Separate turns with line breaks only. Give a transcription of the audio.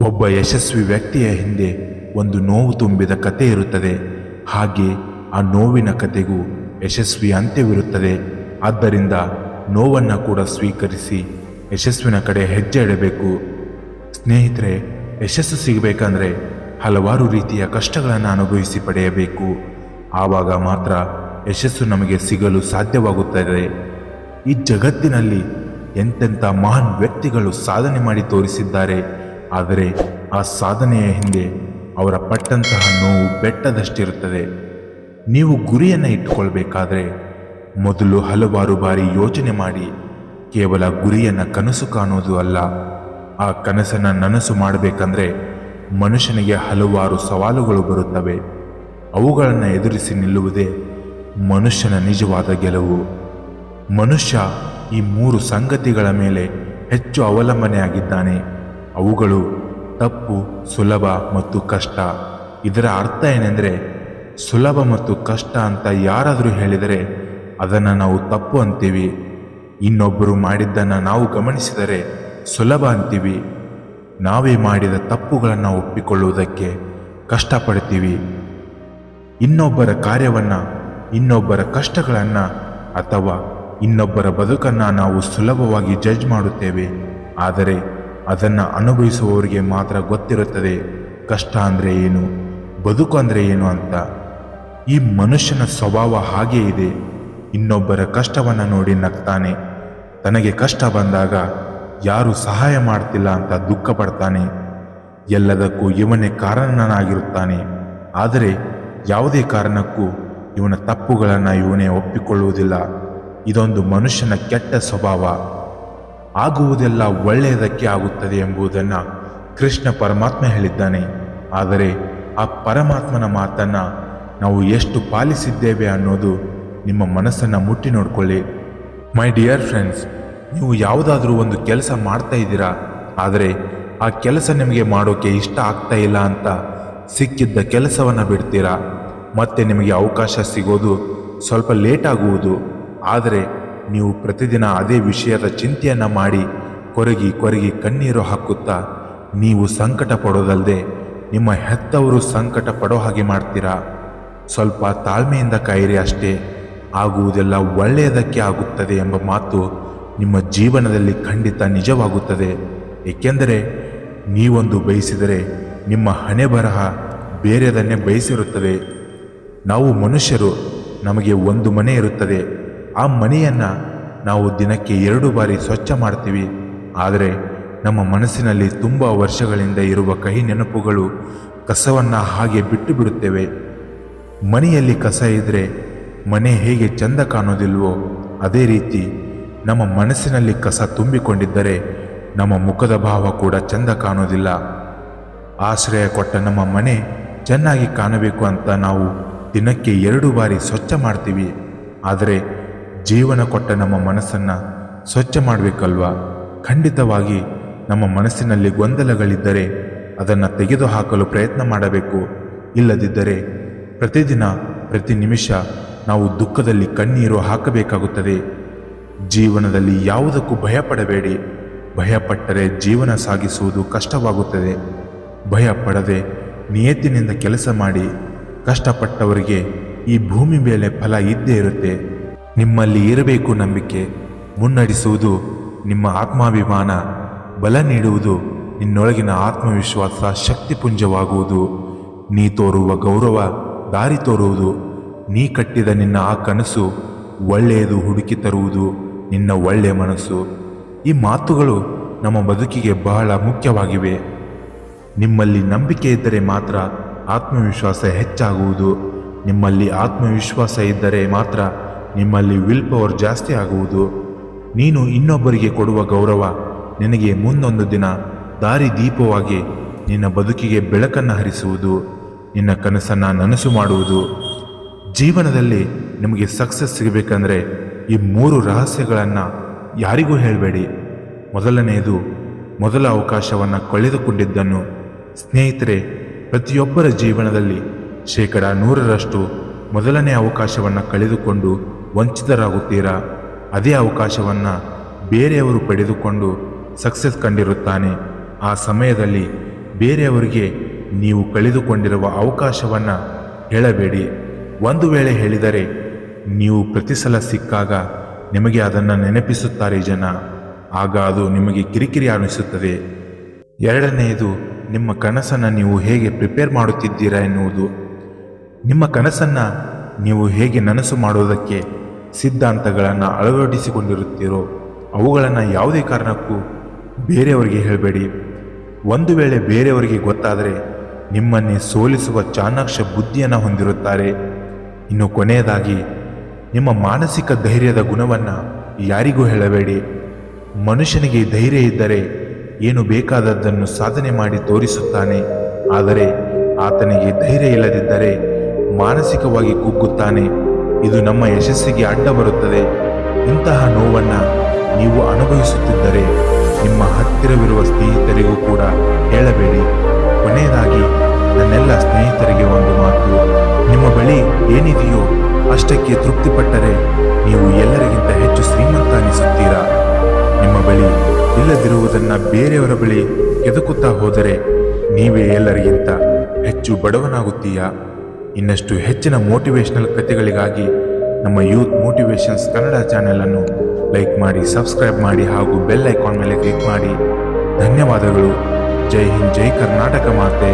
ಒಬ್ಬ ಯಶಸ್ವಿ ವ್ಯಕ್ತಿಯ ಹಿಂದೆ ಒಂದು ನೋವು ತುಂಬಿದ ಕತೆ ಇರುತ್ತದೆ. ಹಾಗೆ ಆ ನೋವಿನ ಕತೆಗೂ ಯಶಸ್ವಿ ಅಂತ್ಯವಿರುತ್ತದೆ. ಆದ್ದರಿಂದ ನೋವನ್ನು ಕೂಡ ಸ್ವೀಕರಿಸಿ ಯಶಸ್ವಿನ ಕಡೆ ಹೆಜ್ಜೆ ಇಡಬೇಕು. ಸ್ನೇಹಿತರೆ, ಯಶಸ್ಸು ಸಿಗಬೇಕಂದ್ರೆ ಹಲವಾರು ರೀತಿಯ ಕಷ್ಟಗಳನ್ನು ಅನುಭವಿಸಿ ಪಡೆಯಬೇಕು. ಆವಾಗ ಮಾತ್ರ ಯಶಸ್ಸು ನಮಗೆ ಸಿಗಲು ಸಾಧ್ಯವಾಗುತ್ತದೆ. ಈ ಜಗತ್ತಿನಲ್ಲಿ ಎಂತೆಂಥ ಮಹಾನ್ ವ್ಯಕ್ತಿಗಳು ಸಾಧನೆ ಮಾಡಿ ತೋರಿಸಿದ್ದಾರೆ. ಆದರೆ ಆ ಸಾಧನೆಯ ಹಿಂದೆ ಅವರ ಪಟ್ಟಂತಹ ನೋವು ಬೆಟ್ಟದಷ್ಟಿರುತ್ತದೆ. ನೀವು ಗುರಿಯನ್ನು ಇಟ್ಟುಕೊಳ್ಬೇಕಾದ್ರೆ ಮೊದಲು ಹಲವಾರು ಬಾರಿ ಯೋಚನೆ ಮಾಡಿ. ಕೇವಲ ಗುರಿಯನ್ನು ಕನಸು ಕಾಣೋದು ಅಲ್ಲ, ಆ ಕನಸನ್ನು ನನಸು ಮಾಡಬೇಕಂದ್ರೆ ಮನುಷ್ಯನಿಗೆ ಹಲವಾರು ಸವಾಲುಗಳು ಬರುತ್ತವೆ. ಅವುಗಳನ್ನು ಎದುರಿಸಿ ನಿಲ್ಲುವುದೇ ಮನುಷ್ಯನ ನಿಜವಾದ ಗೆಲುವು. ಮನುಷ್ಯ ಈ 3 ಸಂಗತಿಗಳ ಮೇಲೆ ಹೆಚ್ಚು ಅವಲಂಬನೆಯಾಗಿದ್ದಾನೆ. ಅವುಗಳು ತಪ್ಪು, ಸುಲಭ ಮತ್ತು ಕಷ್ಟ. ಇದರ ಅರ್ಥ ಏನೆಂದರೆ, ಸುಲಭ ಮತ್ತು ಕಷ್ಟ ಅಂತ ಯಾರಾದರೂ ಹೇಳಿದರೆ ಅದನ್ನು ನಾವು ತಪ್ಪು ಅಂತೀವಿ. ಇನ್ನೊಬ್ಬರು ಮಾಡಿದ್ದನ್ನು ನಾವು ಗಮನಿಸಿದರೆ ಸುಲಭ ಅಂತೀವಿ. ನಾವೇ ಮಾಡಿದ ತಪ್ಪುಗಳನ್ನು ಒಪ್ಪಿಕೊಳ್ಳುವುದಕ್ಕೆ ಕಷ್ಟಪಡ್ತೀವಿ. ಇನ್ನೊಬ್ಬರ ಕಾರ್ಯವನ್ನು, ಇನ್ನೊಬ್ಬರ ಕಷ್ಟಗಳನ್ನು ಅಥವಾ ಇನ್ನೊಬ್ಬರ ಬದುಕನ್ನು ನಾವು ಸುಲಭವಾಗಿ ಜಡ್ಜ್ ಮಾಡುತ್ತೇವೆ. ಆದರೆ ಅದನ್ನು ಅನುಭವಿಸುವವರಿಗೆ ಮಾತ್ರ ಗೊತ್ತಿರುತ್ತದೆ ಕಷ್ಟ ಅಂದರೆ ಏನು, ಬದುಕು ಅಂದರೆ ಏನು ಅಂತ. ಈ ಮನುಷ್ಯನ ಸ್ವಭಾವ ಹಾಗೇ ಇದೆ. ಇನ್ನೊಬ್ಬರ ಕಷ್ಟವನ್ನು ನೋಡಿ ನಗ್ತಾನೆ. ತನಗೆ ಕಷ್ಟ ಬಂದಾಗ ಯಾರೂ ಸಹಾಯ ಮಾಡ್ತಿಲ್ಲ ಅಂತ ದುಃಖ ಪಡ್ತಾನೆ. ಎಲ್ಲದಕ್ಕೂ ಇವನೇ ಕಾರಣನಾಗಿರುತ್ತಾನೆ. ಆದರೆ ಯಾವುದೇ ಕಾರಣಕ್ಕೂ ಇವನ ತಪ್ಪುಗಳನ್ನು ಇವನೇ ಒಪ್ಪಿಕೊಳ್ಳುವುದಿಲ್ಲ. ಇದೊಂದು ಮನುಷ್ಯನ ಕೆಟ್ಟ ಸ್ವಭಾವ. ಆಗುವುದೆಲ್ಲ ಒಳ್ಳೆಯದಕ್ಕೆ ಆಗುತ್ತದೆ ಎಂಬುದನ್ನು ಕೃಷ್ಣ ಪರಮಾತ್ಮ ಹೇಳಿದ್ದಾನೆ. ಆದರೆ ಆ ಪರಮಾತ್ಮನ ಮಾತನ್ನು ನಾವು ಎಷ್ಟು ಪಾಲಿಸಿದ್ದೇವೆ ಅನ್ನೋದು ನಿಮ್ಮ ಮನಸ್ಸನ್ನು ಮುಟ್ಟಿ ನೋಡ್ಕೊಳ್ಳಿ. ಮೈ ಡಿಯರ್ ಫ್ರೆಂಡ್ಸ್, ನೀವು ಯಾವುದಾದ್ರೂ ಒಂದು ಕೆಲಸ ಮಾಡ್ತಾ ಇದ್ದೀರಾ, ಆದರೆ ಆ ಕೆಲಸ ನಿಮಗೆ ಮಾಡೋಕ್ಕೆ ಇಷ್ಟ ಆಗ್ತಾ ಇಲ್ಲ ಅಂತ ಸಿಕ್ಕಿದ್ದ ಕೆಲಸವನ್ನು ಬಿಡ್ತೀರಾ. ಮತ್ತೆ ನಿಮಗೆ ಅವಕಾಶ ಸಿಗೋದು ಸ್ವಲ್ಪ ಲೇಟ್ ಆಗುವುದು. ಆದರೆ ನೀವು ಪ್ರತಿದಿನ ಅದೇ ವಿಷಯದ ಚಿಂತೆಯನ್ನು ಮಾಡಿ ಕೊರಗಿ ಕಣ್ಣೀರು ಹಾಕುತ್ತಾ ನೀವು ಸಂಕಟ ಪಡೋದಲ್ಲದೆ ನಿಮ್ಮ ಹೆತ್ತವರು ಸಂಕಟ ಪಡೋ ಹಾಗೆ ಮಾಡ್ತೀರಾ. ಸ್ವಲ್ಪ ತಾಳ್ಮೆಯಿಂದ ಕಾಯಿರಿ ಅಷ್ಟೇ. ಆಗುವುದೆಲ್ಲ ಒಳ್ಳೆಯದಕ್ಕೆ ಆಗುತ್ತದೆ ಎಂಬ ಮಾತು ನಿಮ್ಮ ಜೀವನದಲ್ಲಿ ಖಂಡಿತ ನಿಜವಾಗುತ್ತದೆ. ಏಕೆಂದರೆ ನೀವೊಂದು ಬಯಸಿದರೆ ನಿಮ್ಮ ಹಣೆ ಬರಹ ಬೇರೆಯದನ್ನೇ ಬಯಸಿರುತ್ತದೆ. ನಾವು ಮನುಷ್ಯರು, ನಮಗೆ ಒಂದು ಮನೆ ಇರುತ್ತದೆ. ಆ ಮನೆಯನ್ನು ನಾವು ದಿನಕ್ಕೆ 2 ಬಾರಿ ಸ್ವಚ್ಛ ಮಾಡ್ತೀವಿ. ಆದರೆ ನಮ್ಮ ಮನಸ್ಸಿನಲ್ಲಿ ತುಂಬ ವರ್ಷಗಳಿಂದ ಇರುವ ಕಹಿ ನೆನಪುಗಳು ಕಸವನ್ನು ಹಾಗೆ ಬಿಟ್ಟು ಬಿಡುತ್ತೇವೆ. ಮನೆಯಲ್ಲಿ ಕಸ ಇದ್ದರೆ ಮನೆ ಹೇಗೆ ಚಂದ ಕಾಣೋದಿಲ್ವೋ ಅದೇ ರೀತಿ ನಮ್ಮ ಮನಸ್ಸಿನಲ್ಲಿ ಕಸ ತುಂಬಿಕೊಂಡಿದ್ದರೆ ನಮ್ಮ ಮುಖದ ಭಾವ ಕೂಡ ಚಂದ ಕಾಣೋದಿಲ್ಲ. ಆಶ್ರಯ ಕೊಟ್ಟ ನಮ್ಮ ಮನೆ ಚೆನ್ನಾಗಿ ಕಾಣಬೇಕು ಅಂತ ನಾವು ದಿನಕ್ಕೆ 2 ಬಾರಿ ಸ್ವಚ್ಛ ಮಾಡ್ತೀವಿ. ಆದರೆ ಜೀವನ ಕೊಟ್ಟ ನಮ್ಮ ಮನಸ್ಸನ್ನು ಸ್ವಚ್ಛ ಮಾಡಬೇಕಲ್ವಾ? ಖಂಡಿತವಾಗಿ ನಮ್ಮ ಮನಸ್ಸಿನಲ್ಲಿ ಗೊಂದಲಗಳಿದ್ದರೆ ಅದನ್ನು ತೆಗೆದುಹಾಕಲು ಪ್ರಯತ್ನ ಮಾಡಬೇಕು. ಇಲ್ಲದಿದ್ದರೆ ಪ್ರತಿದಿನ ಪ್ರತಿ ನಿಮಿಷ ನಾವು ದುಃಖದಲ್ಲಿ ಕಣ್ಣೀರು ಹಾಕಬೇಕಾಗುತ್ತದೆ. ಜೀವನದಲ್ಲಿ ಯಾವುದಕ್ಕೂ ಭಯಪಡಬೇಡಿ. ಭಯಪಟ್ಟರೆ ಜೀವನ ಸಾಗಿಸುವುದು ಕಷ್ಟವಾಗುತ್ತದೆ. ಭಯಪಡದೆ ನಿಯತ್ತಿನಿಂದ ಕೆಲಸ ಮಾಡಿ. ಕಷ್ಟಪಟ್ಟವರಿಗೆ ಈ ಭೂಮಿ ಮೇಲೆ ಫಲ ಇದ್ದೇ ಇರುತ್ತೆ. ನಿಮ್ಮಲ್ಲಿ ಇರಬೇಕು ನಂಬಿಕೆ. ಮುನ್ನಡೆಸುವುದು ನಿಮ್ಮ ಆತ್ಮಾಭಿಮಾನ. ಬಲ ನೀಡುವುದು ನಿನ್ನೊಳಗಿನ ಆತ್ಮವಿಶ್ವಾಸ. ಶಕ್ತಿಪುಂಜವಾಗುವುದು ನೀ ತೋರುವ ಗೌರವ. ದಾರಿ ತೋರುವುದು ನೀ ಕಟ್ಟಿದ ನಿನ್ನ ಆ ಕನಸು. ಒಳ್ಳೆಯದು ಹುಡುಕಿ ತರುವುದು ನಿನ್ನ ಒಳ್ಳೆಯ ಮನಸ್ಸು. ಈ ಮಾತುಗಳು ನಮ್ಮ ಬದುಕಿಗೆ ಬಹಳ ಮುಖ್ಯವಾಗಿವೆ. ನಿಮ್ಮಲ್ಲಿ ನಂಬಿಕೆ ಇದ್ದರೆ ಮಾತ್ರ ಆತ್ಮವಿಶ್ವಾಸ ಹೆಚ್ಚಾಗುವುದು. ನಿಮ್ಮಲ್ಲಿ ಆತ್ಮವಿಶ್ವಾಸ ಇದ್ದರೆ ಮಾತ್ರ ನಿಮ್ಮಲ್ಲಿ ವಿಲ್ ಪವರ್ ಜಾಸ್ತಿ ಆಗುವುದು. ನೀನು ಇನ್ನೊಬ್ಬರಿಗೆ ಕೊಡುವ ಗೌರವ ನಿನಗೆ ಮುಂದೊಂದು ದಿನ ದಾರಿ ದೀಪವಾಗಿ ನಿನ್ನ ಬದುಕಿಗೆ ಬೆಳಕನ್ನು ಹರಿಸುವುದು. ನಿನ್ನ ಕನಸನ್ನು ನನಸು ಮಾಡುವುದು. ಜೀವನದಲ್ಲಿ ನಿಮಗೆ ಸಕ್ಸಸ್ ಸಿಗಬೇಕಂದ್ರೆ ಈ 3 ರಹಸ್ಯಗಳನ್ನು ಯಾರಿಗೂ ಹೇಳಬೇಡಿ. ಮೊದಲನೆಯದು, ಮೊದಲ ಅವಕಾಶವನ್ನು ಕಳೆದುಕೊಂಡಿದ್ದನ್ನು. ಸ್ನೇಹಿತರೆ, ಪ್ರತಿಯೊಬ್ಬರ ಜೀವನದಲ್ಲಿ 100% ಮೊದಲನೇ ಅವಕಾಶವನ್ನು ಕಳೆದುಕೊಂಡು ವಂಚಿತರಾಗುತ್ತೀರಾ. ಅದೇ ಅವಕಾಶವನ್ನು ಬೇರೆಯವರು ಪಡೆದುಕೊಂಡು ಸಕ್ಸಸ್ ಕಂಡಿರುತ್ತಾನೆ. ಆ ಸಮಯದಲ್ಲಿ ಬೇರೆಯವರಿಗೆ ನೀವು ಕಳೆದುಕೊಂಡಿರುವ ಅವಕಾಶವನ್ನು ಹೇಳಬೇಡಿ. ಒಂದು ವೇಳೆ ಹೇಳಿದರೆ ನೀವು ಪ್ರತಿ ಸಲ ಸಿಕ್ಕಾಗ ನಿಮಗೆ ಅದನ್ನು ನೆನಪಿಸುತ್ತಾರೆ ಜನ. ಆಗ ಅದು ನಿಮಗೆ ಕಿರಿಕಿರಿ ಅನಿಸುತ್ತದೆ. ಎರಡನೆಯದು, ನಿಮ್ಮ ಕನಸನ್ನು ನೀವು ಹೇಗೆ ಪ್ರಿಪೇರ್ ಮಾಡುತ್ತಿದ್ದೀರಾ ಎನ್ನುವುದು. ನಿಮ್ಮ ಕನಸನ್ನು ನೀವು ಹೇಗೆ ನನಸು ಮಾಡುವುದಕ್ಕೆ ಸಿದ್ಧಾಂತಗಳನ್ನು ಅಳವಡಿಸಿಕೊಂಡಿರುತ್ತೀರೋ ಅವುಗಳನ್ನು ಯಾವುದೇ ಕಾರಣಕ್ಕೂ ಬೇರೆಯವರಿಗೆ ಹೇಳಬೇಡಿ. ಒಂದು ವೇಳೆ ಬೇರೆಯವರಿಗೆ ಗೊತ್ತಾದರೆ ನಿಮ್ಮನ್ನೇ ಸೋಲಿಸುವ ಚಾಣಾಕ್ಷ ಬುದ್ಧಿಯನ್ನು ಹೊಂದಿರುತ್ತಾರೆ. ಇನ್ನು ಕೊನೆಯದಾಗಿ, ನಿಮ್ಮ ಮಾನಸಿಕ ಧೈರ್ಯದ ಗುಣವನ್ನು ಯಾರಿಗೂ ಹೇಳಬೇಡಿ. ಮನುಷ್ಯನಿಗೆ ಧೈರ್ಯ ಇದ್ದರೆ ಏನು ಬೇಕಾದದ್ದನ್ನು ಸಾಧನೆ ಮಾಡಿ ತೋರಿಸುತ್ತಾನೆ. ಆದರೆ ಆತನಿಗೆ ಧೈರ್ಯ ಇಲ್ಲದಿದ್ದರೆ ಮಾನಸಿಕವಾಗಿ ಕುಗ್ಗುತ್ತಾನೆ. ಇದು ನಮ್ಮ ಯಶಸ್ಸಿಗೆ ಅಡ್ಡ ಬರುತ್ತದೆ. ಇಂತಹ ನೋವನ್ನು ನೀವು ಅನುಭವಿಸುತ್ತಿದ್ದರೆ ನಿಮ್ಮ ಹತ್ತಿರವಿರುವ ಸ್ನೇಹಿತರಿಗೂ ಕೂಡ ಹೇಳಬೇಡಿ. ಕೊನೆಯದಾಗಿ ನನ್ನೆಲ್ಲ ಸ್ನೇಹಿತರಿಗೆ ಒಂದು ಮಾತು: ನಿಮ್ಮ ಬಳಿ ಏನಿದೆಯೋ ಅಷ್ಟಕ್ಕೆ ತೃಪ್ತಿಪಟ್ಟರೆ ನೀವು ಎಲ್ಲರಿಗಿಂತ ಹೆಚ್ಚು ಶ್ರೀಮಂತ ಅನಿಸುತ್ತೀರಾ. ನಿಮ್ಮ ಬಳಿ ಇಲ್ಲದಿರುವುದನ್ನು ಬೇರೆಯವರ ಬಳಿ ಕೆದಕುತ್ತಾ ಹೋದರೆ ನೀವೇ ಎಲ್ಲರಿಗಿಂತ ಹೆಚ್ಚು ಬಡವನಾಗುತ್ತೀಯಾ. ಇನ್ನಷ್ಟು ಹೆಚ್ಚಿನ ಮೋಟಿವೇಶನಲ್ ಕಥೆಗಳಿಗಾಗಿ ನಮ್ಮ ಯೂತ್ ಮೋಟಿವೇಶನ್ಸ್ ಕನ್ನಡ ಚಾನೆಲನ್ನು ಲೈಕ್ ಮಾಡಿ, ಸಬ್ಸ್ಕ್ರೈಬ್ ಮಾಡಿ ಹಾಗೂ ಬೆಲ್ ಐಕಾನ್ ಮೇಲೆ ಕ್ಲಿಕ್ ಮಾಡಿ. ಧನ್ಯವಾದಗಳು. ಜೈ ಹಿಂದ್, ಜೈ ಕರ್ನಾಟಕ ಮಾತೆ.